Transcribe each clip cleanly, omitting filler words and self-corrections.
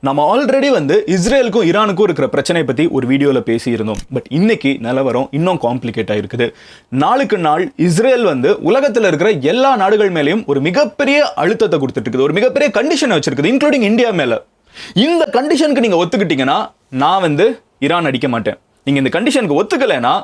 நம்ம ஆல்ரெடி இஸ்ரேலுக்கும் ஈரானுக்கும் இருக்கிற பிரச்சனை பற்றி ஒரு வீடியோவில் பேசியிருந்தோம். பட் இன்னைக்கு நிலவரம் இன்னும் காம்ப்ளிகேட் ஆகிருக்குது. நாளுக்கு நாள் இஸ்ரேல் உலகத்தில் இருக்கிற எல்லா நாடுகள் மேலேயும் ஒரு மிகப்பெரிய அழுத்தத்தை கொடுத்துட்டு இருக்குது, ஒரு மிகப்பெரிய கண்டிஷனை வச்சிருக்குது, இன்க்ளூடிங் இந்தியா மேலே. இந்த கண்டிஷனுக்கு நீங்கள் ஒத்துக்கிட்டீங்கன்னா நான் ஈரான் அடிக்க மாட்டேன், நீங்கள் இந்த கண்டிஷனுக்கு ஒத்துக்கலைன்னா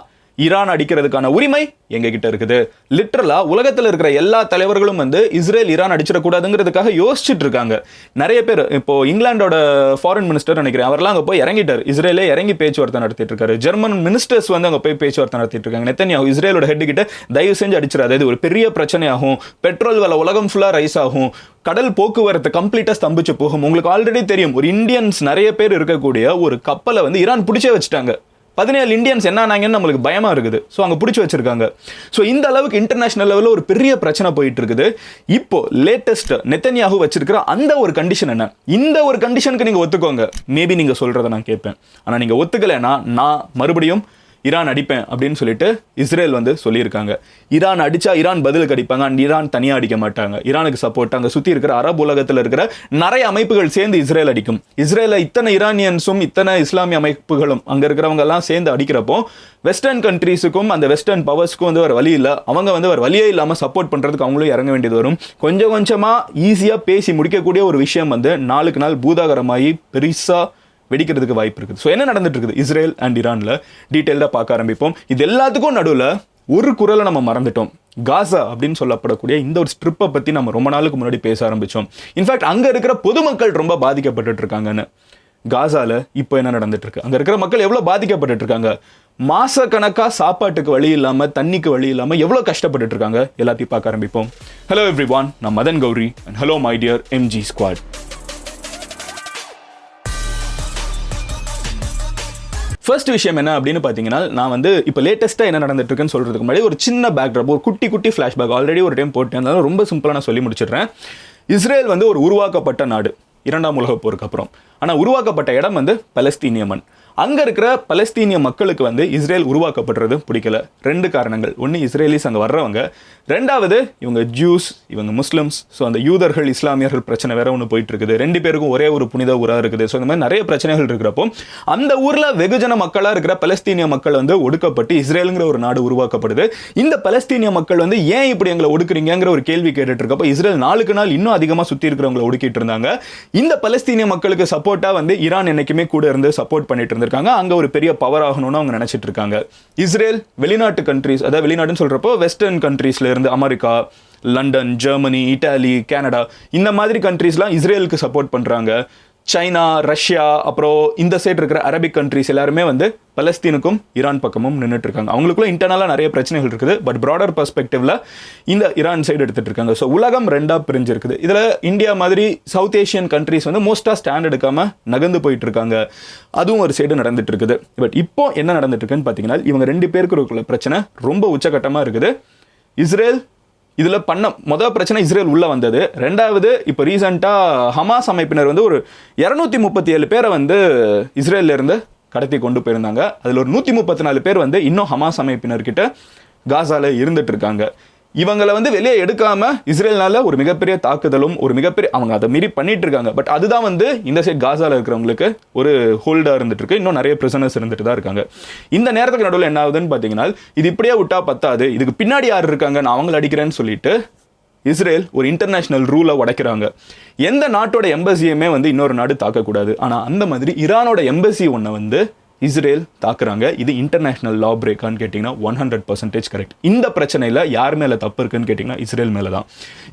ஈரான் அடிக்கிறதுக்கான உரிமை எங்ககிட்ட இருக்குது. லிட்டரலா உலகத்தில் இருக்கிற எல்லா தலைவர்களும் இஸ்ரேல் ஈரான் அடிச்சிடக்கூடாதுங்கிறதுக்காக யோசிச்சுட்டு இருக்காங்க. நிறைய பேர் இப்போ இங்கிலாண்டோட ஃபாரின் மினிஸ்டர் நினைக்கிறேன், அவரெல்லாம் அங்கே போய் இறங்கிட்டார், இஸ்ரேலே இறங்கி பேச்சுவார்த்தை நடத்திட்டு இருக்காரு. ஜெர்மன் மினிஸ்டர்ஸ் அங்கே போய் பேச்சுவார்த்தை நடத்திட்டு இருக்காங்க. நெத்தன்யாஹூ இஸ்ரேலோட ஹெட் கிட்ட தயவு செஞ்சு அடிச்சிடாது, இது ஒரு பெரிய பிரச்சனையாகும், பெட்ரோல் விலை உலகம் ஃபுல்லா ரைஸ் ஆகும், கடல் போக்குவரத்து கம்ப்ளீட்டா ஸ்தம்பிச்சு போகும். உங்களுக்கு ஆல்ரெடி தெரியும், ஒரு இந்தியன்ஸ் நிறைய பேர் இருக்கக்கூடிய ஒரு கப்பலை ஈரான் பிடிச்சே வச்சுட்டாங்க. 17 இந்தியன்ஸ் என்ன ஆனாங்கன்னு நம்மளுக்கு பயமா இருக்குது. ஸோ அங்கே பிடிச்சி வச்சிருக்காங்க. ஸோ இந்த அளவுக்கு இன்டர்நேஷனல் லெவலில் ஒரு பெரிய பிரச்சனை போயிட்டு இருக்குது. இப்போ லேட்டஸ்ட் நெத்தன்யாஹூ வச்சிருக்கிற அந்த ஒரு கண்டிஷன் என்ன, இந்த ஒரு கண்டிஷனுக்கு நீங்கள் ஒத்துக்கோங்க, மேபி நீங்கள் சொல்றதை நான் கேட்பேன். ஆனால் நீங்கள் ஒத்துக்கலைன்னா நான் மறுபடியும் ஈரான் அடிப்பேன் அப்படின்னு சொல்லிட்டு இஸ்ரேல் சொல்லியிருக்காங்க. ஈரான் அடிச்சா ஈரான் பதிலுக்கு அடிப்பாங்க, அண்ட் ஈரான் தனியாக அடிக்க மாட்டாங்க. ஈரானுக்கு சப்போர்ட் அங்கே சுற்றி இருக்கிற அரபு உலகத்தில் இருக்கிற நிறைய அமைப்புகள் சேர்ந்து இஸ்ரேல் அடிக்கும். இஸ்ரேல இத்தனை ஈரானியன்ஸும் இத்தனை இஸ்லாமிய அமைப்புகளும் அங்கே இருக்கிறவங்க எல்லாம் சேர்ந்து அடிக்கிறப்போ வெஸ்டர்ன் கண்ட்ரீஸுக்கும் அந்த வெஸ்டர்ன் பவர்ஸ்க்கும் வேறு வழி இல்லை, அவங்க வேறு வழியே இல்லாமல் சப்போர்ட் பண்ணுறதுக்கு அவங்களும் இறங்க வேண்டியது வரும். கொஞ்சம் கொஞ்சமாக ஈஸியாக பேசி முடிக்கக்கூடிய ஒரு விஷயம் நாளுக்கு நாள் பூதாகரமாகி பெருசாக வெடிக்கிறதுக்கு வாய்ப்பு இருக்குது. ஸோ என்ன நடந்துட்டு இருக்குது இஸ்ரேல் அண்ட் ஈரானில் டீட்டெயில்டாக பார்க்க ஆரம்பிப்போம். இது எல்லாத்துக்கும் நடுவில் ஒரு குரலை நம்ம மறந்துட்டோம். காசா அப்படின்னு சொல்லப்படக்கூடிய இந்த ஒரு ஸ்ட்ரிப்பை பற்றி நம்ம ரொம்ப நாளுக்கு முன்னாடி பேச ஆரம்பித்தோம். இன்ஃபேக்ட் அங்கே இருக்கிற பொதுமக்கள் ரொம்ப பாதிக்கப்பட்டு இருக்காங்கன்னு. காசாவில் இப்போ என்ன நடந்துட்டு இருக்கு, அங்கே இருக்கிற மக்கள் எவ்வளோ பாதிக்கப்பட்டு இருக்காங்க, மாசக்கணக்காக சாப்பாட்டுக்கு வழி இல்லாமல் தண்ணிக்கு வழி இல்லாமல் எவ்வளோ கஷ்டப்பட்டு இருக்காங்க, எல்லாத்தையும் பார்க்க ஆரம்பிப்போம். ஹலோ எவ்ரிவான், நான் Madan Gowri and hello my dear MG squad. First விஷயம் என்ன அப்படின்னு பார்த்தீங்கன்னா, நான் இப்போ லேட்டஸ்ட்டாக என்ன நடந்துட்டு இருக்குன்னு சொல்கிறதுக்கு முன்னாடி ஒரு சின்ன பேக்ட்ராப், ஒரு குட்டி ஃப்ளாஷ்பேக் ஆல்ரெடி ஒரு டைம் போட்டேன், ரொம்ப சிம்பிளாக நான் சொல்லி முடிச்சிடுறேன். இஸ்ரேல் ஒரு உருவாக்கப்பட்ட நாடு 2ஆம் உலகப் போருக்கு அப்புறம். ஆனால் உருவாக்கப்பட்ட இடம் பலஸ்தீனிய மண். அங்கே இருக்கிற பலஸ்தீனிய மக்களுக்கு இஸ்ரேல் உருவாக்கப்படுறது பிடிக்கல. 2 காரணங்கள். ஒன்று, இஸ்ரேலிஸ் அங்கே வர்றவங்க. 2வது, இவங்க ஜூஸ், இவங்க முஸ்லிம்ஸ். ஸோ அந்த யூதர்கள் இஸ்லாமியர்கள் பிரச்சனை வேற ஒன்று போயிட்டு இருக்குது. 2 பேருக்கும் ஒரே ஒரு புனித ஊராக இருக்குது. ஸோ இந்த மாதிரி நிறைய பிரச்சனைகள் இருக்கிறப்போ அந்த ஊரில் வெகுஜன மக்களாக இருக்கிற பலஸ்தீனிய மக்கள் ஒடுக்கப்பட்டு இஸ்ரேலுங்கிற ஒரு நாடு உருவாக்கப்படுது. இந்த பலஸ்தீனிய மக்கள் ஏன் இப்படி எங்களை ஒடுக்குறீங்கிற ஒரு கேள்வி கேட்டுட்டு இருக்கப்போ இஸ்ரேல் நாளுக்கு நாள் இன்னும் அதிகமாக சுற்றி இருக்கிறவங்களை ஒடுக்கிட்டு இருந்தாங்க. இந்த பலஸ்தீனிய மக்களுக்கு சப்போர்ட்டாக ஈரான் என்னைக்குமே கூட இருந்து சப்போர்ட் பண்ணிட்டு இருந்திருக்காங்க. அங்க ஒரு பெரிய பவர் ஆகணும்னு அவங்க நினைச்சிட்டு இருக்காங்க. இஸ்ரேல் வெளிநாட்டு கண்ட்ரீஸ், அதாவது வெளிநாட்டுன்னு சொல்றப்போ வெஸ்டர்ன் கண்ட்ரீஸ்ல இருந்து America, London, Germany, Italy, Canada இந்த மாதிரி கண்ட்ரீஸ்லாம் இஸ்ரேலுக்கு சப்போர்ட் பண்றாங்க. சைனா, ரஷ்யா, அப்புறம் இந்த சைடு இருக்கிற அரபிக் கண்ட்ரீஸ் எல்லாருமே பலஸ்தீனுக்கும் ஈரான் பக்கமும் நின்றுட்டு இருக்காங்க. அவங்களுக்குள்ள இன்டர்னலாக நிறைய பிரச்சனைகள் இருக்குது. பட் ப்ராடர் பெர்ஸ்பெக்டிவ்ல இந்த ஈரான் சைடு எடுத்துட்டு இருக்காங்க. ஸோ உலகம் 2ஆக பிரிஞ்சிருக்குது. இதில் இந்தியா மாதிரி சவுத் ஏஷியன் கண்ட்ரீஸ் மோஸ்ட்டாக ஸ்டாண்ட் எடுக்காம நகர்ந்து போயிட்டு இருக்காங்க. அதுவும் ஒரு சைடு நடந்துட்டு இருக்குது. பட் இப்போ என்ன நடந்துட்டு இருக்குன்னு பார்த்தீங்கன்னா, இவங்க 2 பேருக்கு இருக்கிற பிரச்சனை ரொம்ப உச்சகட்டமாக இருக்குது. இஸ்ரேல் இதில் பண்ண முதல் பிரச்சனை இஸ்ரேல் உள்ளே வந்தது. 2வது, இப்போ ரீசெண்டாக ஹமாஸ் அமைப்பினர் ஒரு 237 பேரை இஸ்ரேல்ல இருந்து கடத்தி கொண்டு போயிருந்தாங்க. அதில் ஒரு 134 பேர் இன்னும் ஹமாஸ் அமைப்பினர்கிட்ட காசால இருந்துட்டு இருக்காங்க. இவங்களை வெளியே எடுக்காம இஸ்ரேல்னால ஒரு மிகப்பெரிய தாக்குதலும் ஒரு மிகப்பெரிய அவங்க அதை மீறி பண்ணிட்டு இருக்காங்க. பட் அதுதான் இந்த சைட் காசால இருக்கிறவங்களுக்கு ஒரு ஹோல்டா இருந்துட்டு இருக்கு. இன்னும் நிறைய பிரிசனர்ஸ் இருந்துட்டு தான் இருக்காங்க. இந்த நேரத்துக்கு நடுவில் என்ன ஆகுதுன்னு பார்த்தீங்கன்னா, இது இப்படியே விட்டா பத்தாது, இதுக்கு பின்னாடி யார் இருக்காங்க, நான் அவங்களை அடிக்கிறேன்னு சொல்லிட்டு இஸ்ரேல் ஒரு இன்டர்நேஷனல் ரூலை உடைக்கிறாங்க. எந்த நாட்டோட எம்பசியுமே இன்னொரு நாடு தாக்கக்கூடாது. ஆனால் அந்த மாதிரி ஈரானோட எம்பசி ஒன்றை இஸ்ரேல் தாக்குறாங்க. இது இன்டர்நேஷனல் லா பிரேக்கான்னு கேட்டிங்கன்னா 100% கரெக்ட். இந்த பிரச்சனையில் யார் மேலே தப்பு இருக்குன்னு கேட்டிங்கன்னா இஸ்ரேல் மேலே தான்.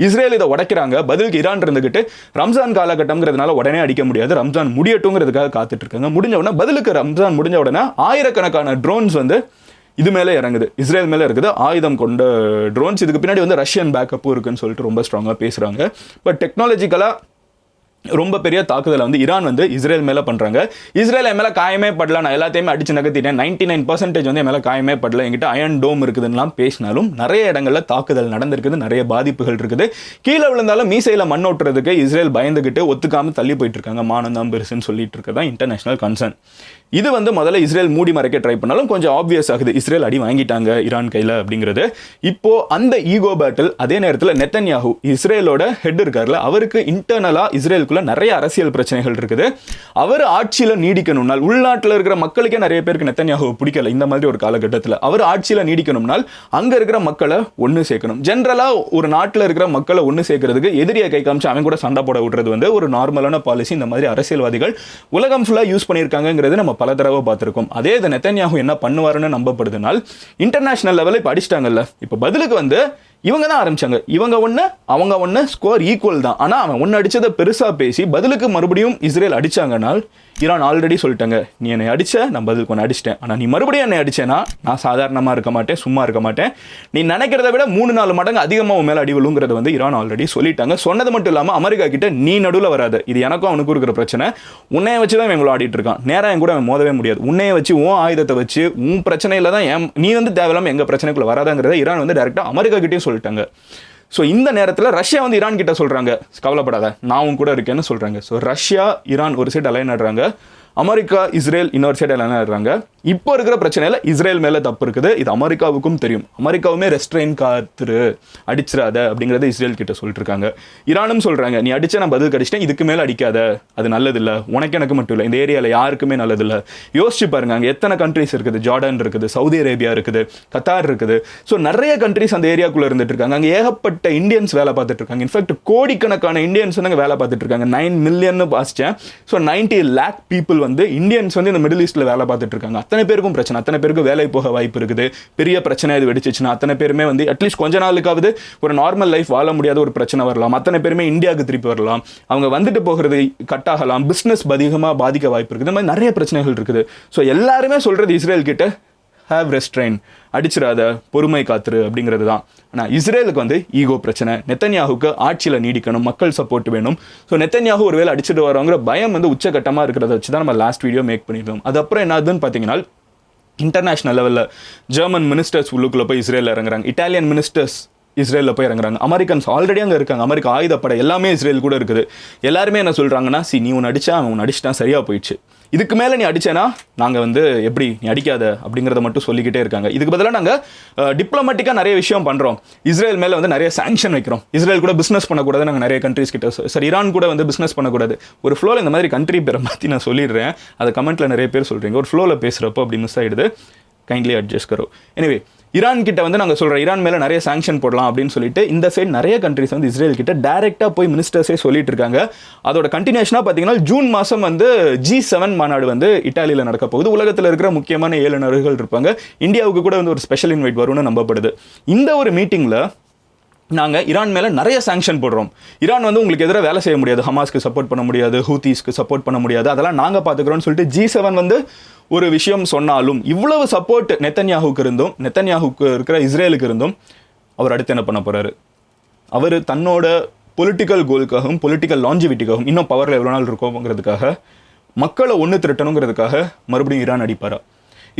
இஸ்ரேல் இதை உடைக்கிறாங்க. பதிலுக்கு ஈரான் இருந்துக்கிட்டு ரம்ஜான் காலகட்டம்ங்கிறதுனால உடனே அடிக்க முடியாது, ரம்ஜான் முடியட்டுங்கிறதுக்காக காத்துட்டு இருக்காங்க. முடிஞ்ச உடனே பதிலுக்கு ரம்ஜான் முடிஞ்ச உடனே ஆயிரக்கணக்கான ட்ரோன்ஸ் இது மேலே இறங்குது, இஸ்ரேல் மேலே இருக்குது, ஆயுதம் கொண்ட ட்ரோன்ஸ். இதுக்கு பின்னாடி ரஷ்யன் பேக்கப்பும் இருக்குன்னு சொல்லிட்டு ரொம்ப ஸ்ட்ராங்காக பேசுகிறாங்க. பட் டெக்னாலஜிக்கலாக ரொம்ப பெரிய தாக்குதலை ஈரான் இஸ்ரேல் மேலே பண்ணுறாங்க. இஸ்ரேல் என் மேலே காயமே படல, நான் எல்லாத்தையுமே அடிச்சு நகர்த்திட்டேன், 99% என் மேலே காயமே படல, என்கிட்ட அயன் டோம் இருக்குதுன்னெலாம் பேசினாலும் நிறைய இடங்களில் தாக்குதல் நடந்திருக்குது, நிறைய பாதிப்புகள் இருக்குது. கீழே விழுந்தாலும் மீசையில் மண் ஓட்டுறதுக்கு இஸ்ரேல் பயந்துக்கிட்டு ஒத்துக்காமல் தள்ளி போயிட்டு இருக்காங்க. மானந்தான் பெருசுன்னு சொல்லிட்டு இருக்கதான் இன்டர்நேஷனல் கன்சர்ன். இது முதல்ல இஸ்ரேல் மூடி மறைக்க ட்ரை பண்ணாலும் கொஞ்சம் ஆப்வியஸ் ஆகுது, இஸ்ரேல் அடி வாங்கிட்டாங்க ஈரான் கையில் அப்படிங்கிறது. இப்போ அந்த ஈகோ பேட்டில், அதே நேரத்தில் நெத்தன்யாஹூ இஸ்ரேலோட ஹெட் இருக்கார்ல, அவருக்கு இன்டர்னலாக இஸ்ரேல் இஸ்ரேலுக்குள்ள நிறைய அரசியல் பிரச்சனைகள் இருக்குது. அவர் ஆட்சியில் நீடிக்கணும்னால், உள்நாட்டில் இருக்கிற மக்களுக்கே நிறைய பேருக்கு நெத்தன்யாஹுவை பிடிக்கல இந்த மாதிரி ஒரு காலகட்டத்தில். அவர் ஆட்சியில் நீடிக்கணும்னால் அங்கே இருக்கிற மக்களை ஒன்று சேர்க்கணும். ஜென்ரலாக ஒரு நாட்டில் இருக்கிற மக்களை ஒன்று சேர்க்கறதுக்கு எதிரியை கை காமிச்சு அவன் கூட சண்டை போட விடுறது வந்து ஒரு நார்மலான பாலிசி. இந்த மாதிரி அரசியல்வாதிகள் உலகம் ஃபுல்லாக யூஸ் பண்ணியிருக்காங்கிறது நம்ம பல தடவை பார்த்துருக்கோம். அதே இது நெத்தன்யாஹு என்ன பண்ணுவாருன்னு நம்பப்படுதுனால், இன்டர்நேஷனல் லெவலில் இப்போ அடிச்சிட்டாங்கல்ல, இப்போ பதிலுக்கு வந்து இவங்க தான் ஆரம்பிச்சாங்க. இவங்க ஒன்று அவங்க ஒன்று, ஸ்கோர் ஈக்குவல் தான். ஆனால் அவன் ஒன்று அடித்ததை பெருசாக பேசி பதிலுக்கு மறுபடியும் இஸ்ரேல் அடித்தாங்கனால், ஈரான் ஆல்ரெடி சொல்லிட்டாங்க, நீ என்னை அடித்த, நான் பதிலுக்கு ஒன்று அடிச்சிட்டேன், ஆனால் நீ மறுபடியும் என்னை அடிச்சேன்னா நான் சாதாரணமாக இருக்க மாட்டேன், சும்மா இருக்க மாட்டேன், நீ நினைக்கிறத விட 3-4 மடங்கு அதிகமாக உன் மேலே அடி விழுங்கிறது வந்து ஈரான் ஆல்ரெடி சொல்லிட்டாங்க. சொன்னது மட்டும் இல்லாமல் அமெரிக்கா கிட்ட நீ நடுவில் வராது, இது எனக்கும் அவனுக்கும் இருக்கிற பிரச்சனை, உன்னைய வச்சு தான் இவங்களை ஆடிட்டு இருக்கான், நேராக என் கூட அவன் மோதவே முடியாது, உன்னைய வச்சு உன் ஆயுதத்தை வச்சு உன் பிரச்சனையில் தான் நீ வந்து தேவையில்லாமல் எங்கள் பிரச்சனைக்குள்ள வராதாங்கிறத ஈரான் வந்து டேரெக்டாக அமெரிக்கா கிட்டேயும் சொல்லிட்டாங்க. ஸோ இந்த நேரத்தில் ரஷ்யா வந்து ஈரான் கிட்ட சொல்கிறாங்க, கவலைப்படாத நான் கூட இருக்கேன்னு சொல்கிறாங்க. ஸோ ரஷ்யா ஈரான் ஒரு சைடு அலைன் ஆடுறாங்க, அமெரிக்கா இஸ்ரேல் இன்னொரு சைடு அலைன் ஆடுறாங்க. இப்போ இருக்கிற பிரச்சனையில் இஸ்ரேல் மேலே தப்பு இருக்குது, இது அமெரிக்காவுக்கும் தெரியும். அமெரிக்காவுமே ரெஸ்ட்ரெயின் காத்துரு, அடிச்சிடாத அப்படிங்கிறத இஸ்ரேல் கிட்ட சொல்லிட்டு இருக்காங்க. ஈரானும் சொல்கிறாங்க, நீ அடிச்சா நான் பதில் அடிச்சிட்டேன், இதுக்கு மேலே அடிக்காத, அது நல்லதில்லை, உனக்கு எனக்கு மட்டும் இல்லை, இந்த ஏரியாவில் யாருக்குமே நல்லதில்லை. யோசிச்சு பாருங்க, அங்கே எத்தனை கண்ட்ரிஸ் இருக்குது, ஜார்டன் இருக்குது, சவுதி அரேபியா இருக்குது, கத்தார் இருக்குது. ஸோ நிறைய கண்ட்ரிஸ் அந்த ஏரியாக்குள்ளே இருந்துட்டு இருக்காங்க. அங்கே ஏகப்பட்ட இந்தியன்ஸ் வேலை பார்த்துட்டு இருக்காங்க. இன்ஃபேக்ட் கோடிக்கணக்கான இந்தியன்ஸ் வந்து அங்கே வேலை பார்த்துட்டு இருக்காங்க. 9 மில்லியன் பாசிச்சேன். ஸோ 90 லேக் பீப்புள் வந்து இந்தியன்ஸ் வந்து இந்த மிடில் ஈஸ்ட்டில் வேலை பார்த்துட்டு இருக்காங்க. அத்தனை பேருக்கும் பிரச்சனை, அத்தனை பேருக்கு வேலை போக வாய்ப்பு இருக்குது. பெரிய பிரச்சனை இது வெடிச்சிச்சுன்னா அத்தனை பேருமே வந்து அட்லீஸ்ட் கொஞ்ச நாளுக்காவது ஒரு நார்மல் லைஃப் வாழ முடியாத ஒரு பிரச்சனை வரலாம். அத்தனை பேருமே இந்தியாவுக்கு திருப்பி வரலாம், அவங்க வந்துட்டு போகிறது கட் ஆகலாம், பிஸ்னஸ் அதிகமாக பாதிக்க வாய்ப்பு இருக்குது. இந்த மாதிரி நிறைய பிரச்சனைகள் இருக்குது. ஸோ எல்லாருமே சொல்கிறது இஸ்ரேல் கிட்ட ஹேவ் ரெஸ்ட்ரெயின், அடிச்சிடாத, பொறுமை காத்துரு அப்படிங்கிறது தான். ஆனால் இஸ்ரேலுக்கு வந்து ஈகோ பிரச்சனை, நெத்தன்யாஹுக்கு ஆட்சியில் நீடிக்கணும், மக்கள் சப்போர்ட் வேணும். ஸோ நெத்தன்யாஹு ஒரு வேளை அடிச்சுட்டு வரவங்கிற பயம் வந்து உச்சகட்டமாக இருக்கிறத வச்சு தான் நம்ம லாஸ்ட் வீடியோ மேக் பண்ணியிருந்தோம். அது அப்புறம் என்னதுன்னு பார்த்தீங்கன்னா, இன்டர்நேஷனல் லெவலில் ஜெர்மன் மினிஸ்டர்ஸ் உள்ளுக்குள்ளே போய் இஸ்ரேலில் இறங்குறாங்க, இட்டாலியன் மினிஸ்டர்ஸ் இஸ்ரேலில் போய் இறங்குறாங்க, அமெரிக்கன்ஸ் ஆல்ரெடி அங்கே இருக்காங்க, அமெரிக்கா ஆயுதப்படை எல்லாமே இஸ்ரேல் கூட இருக்குது. எல்லாருமே என்ன சொல்கிறாங்கன்னா, நீ ஒன்று அடித்தா அவன் ஒன்று அடிச்சிட்டான், சரியாக போயிடுச்சு, இதுக்கு மேலே நீ அடிச்சேன்னா நாங்கள் வந்து எப்படி நீ அடிக்காத அப்படிங்கிறத மட்டும் சொல்லிக்கிட்டே இருக்காங்க. இதுக்கு பதிலாக நாங்கள் டிப்ளமேட்டிக்காக நிறைய விஷயம் பண்ணுறோம், இஸ்ரேல் மேலே வந்து நிறைய சாங்ஷன் வைக்கிறோம், இஸ்ரேல் கூட பிஸ்னஸ் பண்ணக்கூடாது, நாங்கள் நிறைய கண்ட்ரிஸ் கிட்ட சார் ஈரான் கூட வந்து பிஸ்னஸ் பண்ணக்கூடாது. ஒரு ஃப்ளோவில் இந்த மாதிரி கண்ட்ரி பேரை மாற்றி நான் சொல்லிடுறேன், அதை கமெண்ட்டில் நிறைய பேர் சொல்கிறீங்க, ஒரு ஃப்ளோவில் பேசுகிறப்போ அப்படி மிஸ் ஆகிடுது, கைண்ட்லி அட்ஜஸ்ட் கரோ. எனிவே ஈரான் கிட்ட வந்து நாங்கள் சொல்கிறோம், ஈரான் மேலே நிறைய சாங்ஷன் போடலாம் அப்படின்னு சொல்லிட்டு இந்த சைடு நிறைய கண்ட்ரிஸ் வந்து இஸ்ரேல் கிட்ட டைரெக்டாக போய் மினிஸ்டர்ஸே சொல்லிட்டு இருக்காங்க. அதோட கண்டினியூஷனாக பார்த்தீங்கன்னா ஜூன் மாதம் வந்து G7 மாநாடு வந்து இட்டாலியில் நடக்க போகுது. உலகத்தில் இருக்கிற முக்கியமான 7 நாடுகள் இருப்பாங்க, இந்தியாவுக்கு கூட வந்து ஒரு ஸ்பெஷல் இன்வைட் வரும்னு நம்பப்படுது. இந்த ஒரு மீட்டிங்கில் நாங்கள் ஈரான் மேலே நிறைய சாங்ஷன் போடுறோம், ஈரான் வந்து உங்களுக்கு எதிராக வேலை செய்ய முடியாது, ஹமாஸ்க்கு சப்போர்ட் பண்ண முடியாது, ஹூத்திஸ்க்கு சப்போர்ட் பண்ண முடியாது, அதெல்லாம் நாங்கள் பார்த்துக்கிறோம்னு சொல்லிட்டு G7 வந்து ஒரு விஷயம் சொன்னாலும், இவ்வளவு சப்போர்ட் நெத்தன்யாஹுக்கு இருந்தும், நெத்தன்யாஹுக்கு இருக்கிற இஸ்ரேலுக்கு இருந்தும், அவர் அடுத்து என்ன பண்ண போகிறாரு? அவர் தன்னோட பொலிட்டிக்கல் கோலுக்காகவும் பொலிட்டிக்கல் லாஞ்சிவிட்டிக்காகவும் இன்னும் பவரில் எவ்வளோ நாள் இருக்கோங்கிறதுக்காக, மக்களை ஒன்று திரட்டணுங்கிறதுக்காக மறுபடியும் ஈரான் அடிப்பாரா?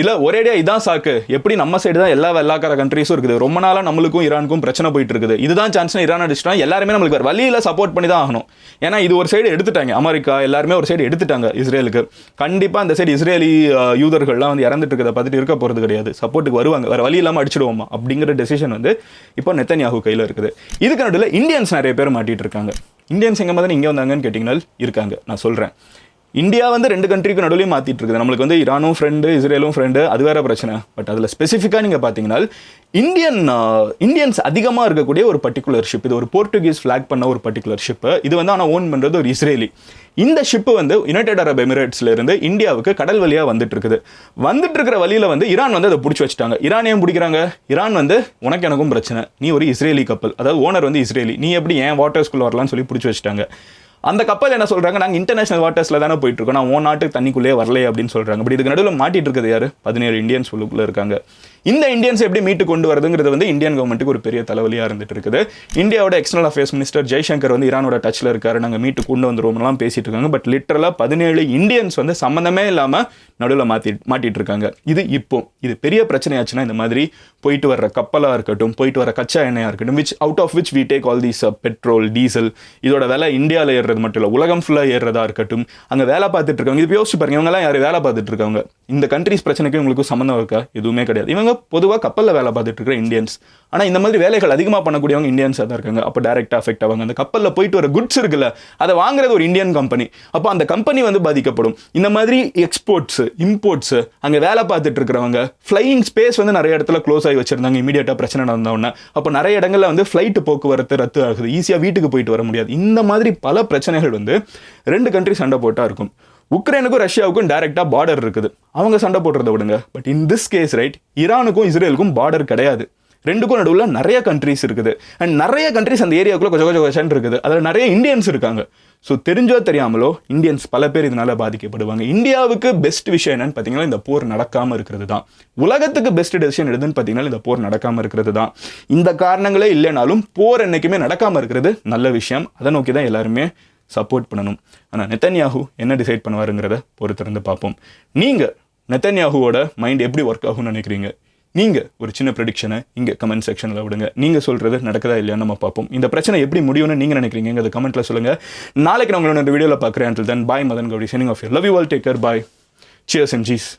இல்லை ஒரேடியா இதான் சாக்கு, எப்படி நம்ம சைடு தான் எல்லாக்கார கண்ட்ரீஸும் இருக்குது, ரொம்ப நாளாக நம்மளுக்கும் ஈரானுக்கும் பிரச்சனை போயிட்டு இருக்குது, இதுதான் சான்ஸ்னா ஈரான் அடிச்சிட்டா எல்லாருமே நம்மளுக்கு வேறு வழியில் சப்போர்ட் பண்ணி தான் ஆகணும். ஏன்னா இது ஒரு சைடு எடுத்துட்டாங்க, அமெரிக்கா எல்லாருமே ஒரு சைடு எடுத்துட்டாங்க இஸ்ரேலுக்கு. கண்டிப்பாக அந்த சைடு இஸ்ரேலி யூதர்கள்லாம் வந்து இறந்துட்டு இருக்கிறத பார்த்துட்டு இருக்க போகிறது கிடையாது, சப்போர்ட்டுக்கு வருவாங்க, வேறு வழி இல்லாமல் அடிச்சிடுவோமா அப்படிங்கிற டெசிஷன் வந்து இப்போ நெத்தன்யாஹு கையில் இருக்குது. இதுக்கு நடுவில் இந்தியன்ஸ் நிறைய பேர் மாட்டிகிட்டு இருக்காங்க. இந்தியன்ஸ் எங்கே மாதிரி இங்கே வந்தாங்கன்னு கேட்டிங்கன்னா இருக்காங்க. நான் சொல்கிறேன், இந்தியா வந்து 2 கண்ட்ரிக்கு நடுவுலையும் மாற்றிட்டு இருக்குது. நம்மளுக்கு வந்து ஈரானும் ஃப்ரெண்டு, இஸ்ரேலும் ஃப்ரெண்டு, அது வேறு பிரச்சனை. பட் அதில் ஸ்பெசிஃபிக்காக நீங்கள் பார்த்தீங்கன்னா இந்தியன்ஸ் அதிகமாக இருக்கக்கூடிய ஒரு பர்டிகுலர் ஷிப், இது ஒரு போர்ட்டுகீஸ் ஃப்ளாக் பண்ண ஒரு பர்டிகுலர் ஷிப்பு, இது வந்து ஆனால் ஓன் பண்ணுறது ஒரு இஸ்ரேலி. இந்த ஷிப்பு வந்து யுனைடெட் அரப் எமிரேட்ஸ்ல இருந்து இந்தியாவுக்கு கடல் வழியாக வந்துட்டு இருக்குது. வந்துட்டு இருக்கிற வழியில் வந்து ஈரான் வந்து அதை பிடிச்சி வச்சுட்டாங்க. ஈரான் ஏன் பிடிக்கிறாங்க? ஈரான் வந்து உனக்கு எனக்கும் பிரச்சனை, நீ ஒரு இஸ்ரேலி கப்பல், அதாவது ஓனர் வந்து இஸ்ரேலி, நீ எப்படி ஏன் வாட்டர்ஸ்குள்ளே வரலான்னு சொல்லி பிடிச்சி வச்சுட்டாங்க. அந்த கப்பல் என்ன சொல்கிறாங்க, நாங்கள் இன்டர்நேஷனல் வாட்டர்ஸில் தானே போயிட்டு இருக்கோம், நான் ஓன் நாட்டுக்கு தண்ணிக்குள்ளே வரலையே அப்படின்னு சொல்கிறாங்க. பட் இதுக்கு நடுவில் மாட்டிட்டு இருக்குது யார்? 17 இந்தியன்ஸ் உள்ளுக்குள்ளே இருக்காங்க. இந்த இந்தியன்ஸ் எப்படி மீட்டு கொண்டு வரதுங்கிறது வந்து இந்தியன் கவர்மெண்ட்டுக்கு ஒரு பெரிய தலைவலியாக இருந்துட்டு இருக்குது. இந்தியாவோட எக்ஸ்டர்னல் அஃபேர்ஸ் மினிஸ்டர் ஜெய்சங்கர் வந்து ஈரானோட டச்சில் இருக்காரு, நாங்கள் மீட்டு கொண்டு வந்துருவோம்லாம் பேசிட்டு இருக்காங்க. பட் லிட்டரலாக 17 இந்தியன்ஸ் வந்து சம்மந்தமே இல்லாமல் நடுவில் மாட்டிட்டு இருக்காங்க. இது பெரிய பிரச்சனையாச்சுன்னா இந்த மாதிரி போயிட்டு வர்ற கப்பலாக இருக்கட்டும், போயிட்டு வர கச்சா எண்ணெயாக இருக்கட்டும், out of which we take all these petrol, diesel, இதோட விலை இந்தியாவில் ஏறுறது மட்டும் இல்லை, உலகம் ஃபுல்லாக ஏறுறதா இருக்கட்டும், அங்கே வேலை பார்த்துட்டு இருக்காங்க. இது யோசிச்சு பாருங்க, இவங்கெல்லாம் யார் வேலை பார்த்துட்டு இருக்காங்க? இந்த கண்ட்ரிஸ் பிரச்சனைக்கு உங்களுக்கு சம்மந்தம் இருக்கா? எதுவுமே கிடையாது. இவங்க இருக்கிறவங்க பொதுவாக கப்பலில் வேலை பார்த்துட்டு இருக்கிற இந்தியன்ஸ். ஆனால் இந்த மாதிரி வேலைகள் அதிகமாக பண்ணக்கூடியவங்க இந்தியன்ஸாக தான் இருக்காங்க. அப்போ டேரெக்டாக அஃபெக்ட் ஆவாங்க. அந்த கப்பலில் போயிட்டு வர குட்ஸ் இருக்குல்ல, அதை வாங்குறது ஒரு இந்தியன் கம்பெனி. அப்போ அந்த கம்பெனி வந்து பாதிக்கப்படும். இந்த மாதிரி எக்ஸ்போர்ட்ஸு, இம்போர்ட்ஸு, அங்கே வேலை பார்த்துட்டு இருக்கிறவங்க, ஃப்ளையிங் ஸ்பேஸ் வந்து நிறைய இடத்துல க்ளோஸ் ஆகி வச்சிருந்தாங்க இமீடியட்டாக பிரச்சனை நடந்தவுடனே. அப்போ நிறைய இடங்களில் வந்து ஃப்ளைட்டு போக்குவரத்து ரத்து ஆகுது, ஈஸியாக வீட்டுக்கு போயிட்டு வர முடியாது. இந்த மாதிரி பல பிரச்சனைகள் வந்து 2 கண்ட்ரி சண்டை போட்டால் இருக்கும். உக்ரைனுக்கும் ரஷ்யாவுக்கும் டைரெக்டாக பார்டர் இருக்குது, அவங்க சண்டை போடுறத விடுங்க. But in this case right, ஈரானுக்கும் இஸ்ரேலுக்கும் பார்டர் கிடையாது. ரெண்டுக்கும் நடுவில் நிறைய கண்ட்ரிஸ் இருக்குது. அண்ட் நிறைய கண்ட்ரிஸ் அந்த ஏரியாவுக்குள்ள கொஞ்சம் கொஞ்சம் இருக்குது. அதில் நிறைய இந்தியன்ஸ் இருக்காங்க. ஸோ தெரிஞ்சோ தெரியாமலோ இந்தியன்ஸ் பல பேர் இதனால பாதிக்கப்படுவாங்க. இந்தியாவுக்கு பெஸ்ட் விஷயம் என்னன்னு பார்த்தீங்கன்னா இந்த போர் நடக்காமல் இருக்கிறது தான். உலகத்துக்கு பெஸ்ட் டெசிஷன் எதுன்னு பார்த்தீங்கன்னா இந்த போர் நடக்காமல் இருக்கிறது தான். இந்த காரணங்களே இல்லைனாலும் போர் என்றைக்குமே நடக்காமல் இருக்கிறது நல்ல விஷயம். அதை நோக்கி தான் எல்லாருமே சப்போர்ட் பண்ணணும். ஆனால் நெத்தன்யாஹூ என்ன டிசைட் பண்ணுவாருங்கிறத பொறுத்திருந்து பார்ப்போம். நீங்கள் நெத்தன்யாஹூவோட மைண்ட் எப்படி ஒர்க் ஆகும்னு நினைக்கிறீங்க? நீங்கள் ஒரு சின்ன ப்ரெடிக்ஷனை இங்கே கமெண்ட் செக்ஷனில் விடுங்க. நீங்கள் சொல்கிறது நடக்குதா இல்லையான்னு நம்ம பார்ப்போம். இந்த பிரச்சனை எப்படி முடியும்னு நீங்கள் நினைக்கிறீங்க அதை கமெண்ட்டில் சொல்லுங்கள். நாளைக்கு நான் உங்களோட வீடியோவில் பார்க்குறேன். Until then, bye, Madan Gauri, signing off here. Love you all, take care, bye. Cheers and cheese.